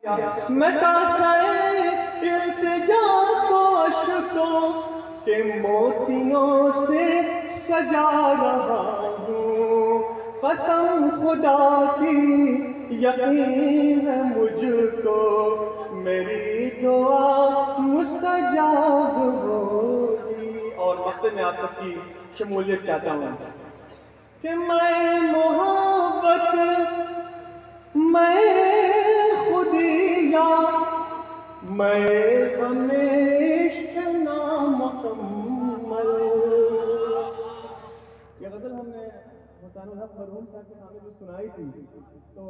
میں کاسے التجا کو اشکوں کے موتیوں سے سجا رہا ہوں، قسم خدا کی یقین ہے مجھ کو میری دعا مستجاب ہوگی۔ اور وقت میں آپ سب کی شمولیت چاہتا ہوں کہ میں محبت میں خودیا میں غم عشق نامکمل۔ یہ غزل ہم نے حسین الحق مرحوم صاحب کے سامنے جو سنائی تھی تو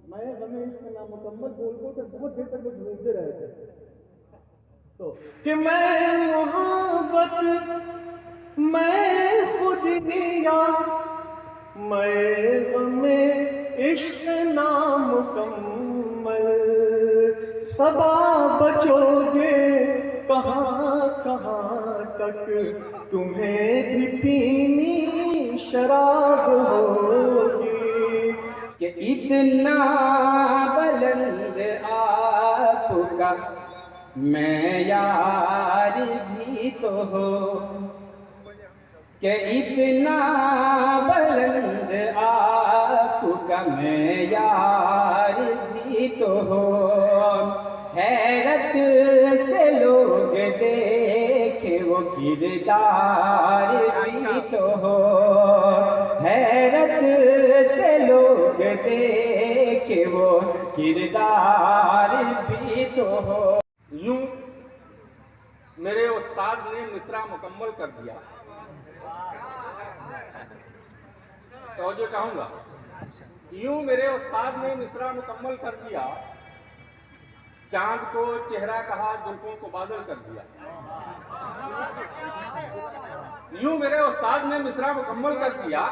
میں غم عشق نامکمل بول کو تو بہت دیر تک وہ ڈھونڈتے رہے تھے تو کہ میں محبت میں خودیا میں غم عشق نامکمل، صبا بچو گے کہاں کہاں تک تمہیں بھی پینی شراب ہوگی کہ اتنا بلند آپ کا معیار بھی تو ہو، کہ اتنا بلند آپ کا معیار بھی تو ہو، حیرت سے لوگ دیکھے وہ کردار بھی تو ہو، حیرت سے لوگ دیکھے وہ کردار بھی تو ہو۔ یوں میرے استاد نے مصرع مکمل کر دیا۔ توجہ چاہوں گا، یوں میرے استاد نے مصرع مکمل کر دیا، چاند کو چہرہ کہا زلفوں کو بادل کر دیا۔ یوں میرے استاد نے مصرع مکمل کر دیا،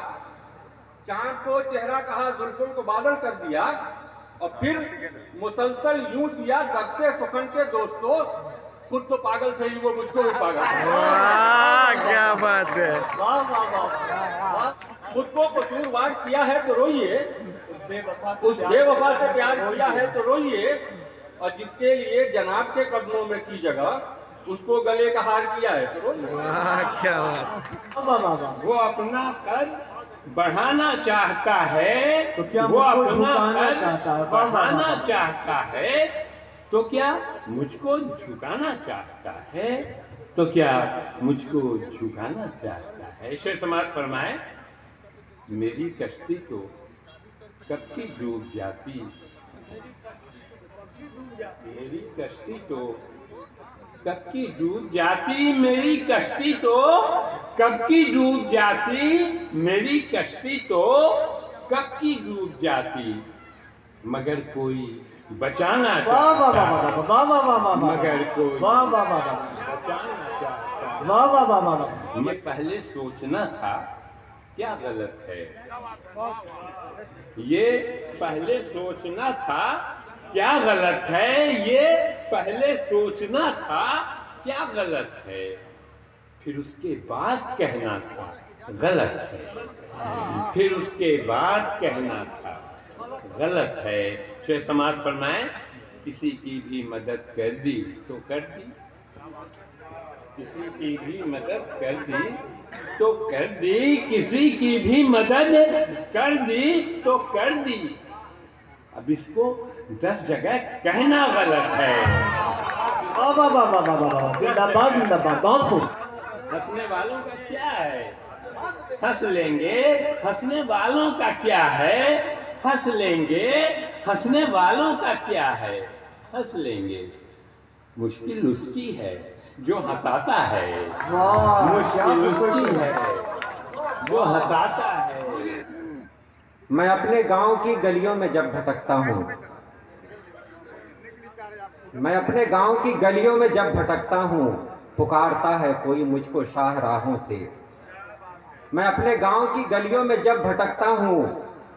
چاند کو چہرہ کہا زلفوں کو بادل کر دیا، اور پھر مسلسل یوں دیا درس سخن کے دوستو، خود تو پاگل تھے ہی وہ مجھ کو بھی پاگل تھے۔ کیا بات ہے، خود کو قصوروار کیا ہے تو روئیے، اس بے وفا سے پیار کیا ہے تو روئیے، اور جس کے لیے جناب کے قدموں میں تھی جگہ اس کو گلے کا ہار کیا ہے تو روئیے۔ کیا بات، وہ اپنا قد بڑھانا چاہتا ہے تو کیا وہ مجھ کو اپنا جھکانا قد چاہتا ہے؟ بڑھانا چاہتا ہے تو کیا مجھ کو جھکانا چاہتا ہے، تو کیا مجھ کو جھکانا چاہتا ہے۔ شعر سماعت فرمائے، میری کشتی تو کب کی ڈوب جاتی، میری کشتی تو کب کی ڈوب جاتی، میری کشتی تو کب کی ڈوب جاتی، میری کشتی تو کب کی ڈوب جاتی، مگر کوئی بچانا چاہتا، مگر کوئی بچانا چاہتا۔ یہ پہلے سوچنا تھا کیا غلط ہے، یہ پہلے سوچنا تھا کیا غلط ہے، یہ پہلے سوچنا تھا کیا غلط ہے، پھر اس کے بعد کہنا تھا غلط ہے، پھر اس کے بعد کہنا تھا غلط ہے۔ شعر سماعت فرمائیں، کسی کی بھی مدد کر دی تو کر دی، کسی کی بھی مدد کر دی تو کر دی، کسی کی بھی مدد کر دی تو کر دی، اب اس کو 10 جگہ کہنا غلط ہے۔ ہنسنے والوں کا کیا ہے، ہنس لیں گے، ہنسنے والوں کا کیا ہے، ہنس لیں گے، ہنسنے والوں کا کیا ہے، ہنس لیں گے، مشکل اس کی ہے جو ہنساتا ہے، مشکل اس کی ہے جو ہنساتا ہے۔ میں اپنے گاؤں کی گلیوں میں جب بھٹکتا ہوں، میں اپنے گاؤں کی گلیوں میں جب بھٹکتا ہوں، پکارتا ہے کوئی مجھ کو شاہ راہوں سے، میں اپنے گاؤں کی گلیوں میں جب بھٹکتا ہوں،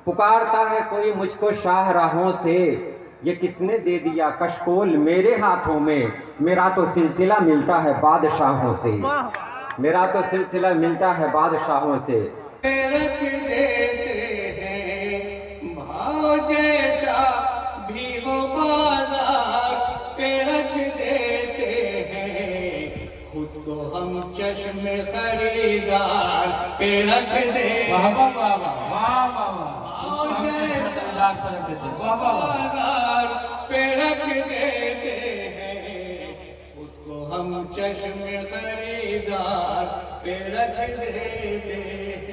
پکارتا ہے کوئی مجھ کو شاہ راہوں سے، یہ کس نے دے دیا کشکول میرے ہاتھوں میں، میرا تو سلسلہ ملتا ہے بادشاہوں سے، میرا تو سلسلہ ملتا ہے بادشاہوں سے۔ رکھ دیتے ہیں بھاؤ جیسا بھی ہو بازار چشم خریدار پہ رکھ دے بازار پہ رکھ دیتے ہیں خود کو ہم چشم خریدار پہ رکھ دیتے ہیں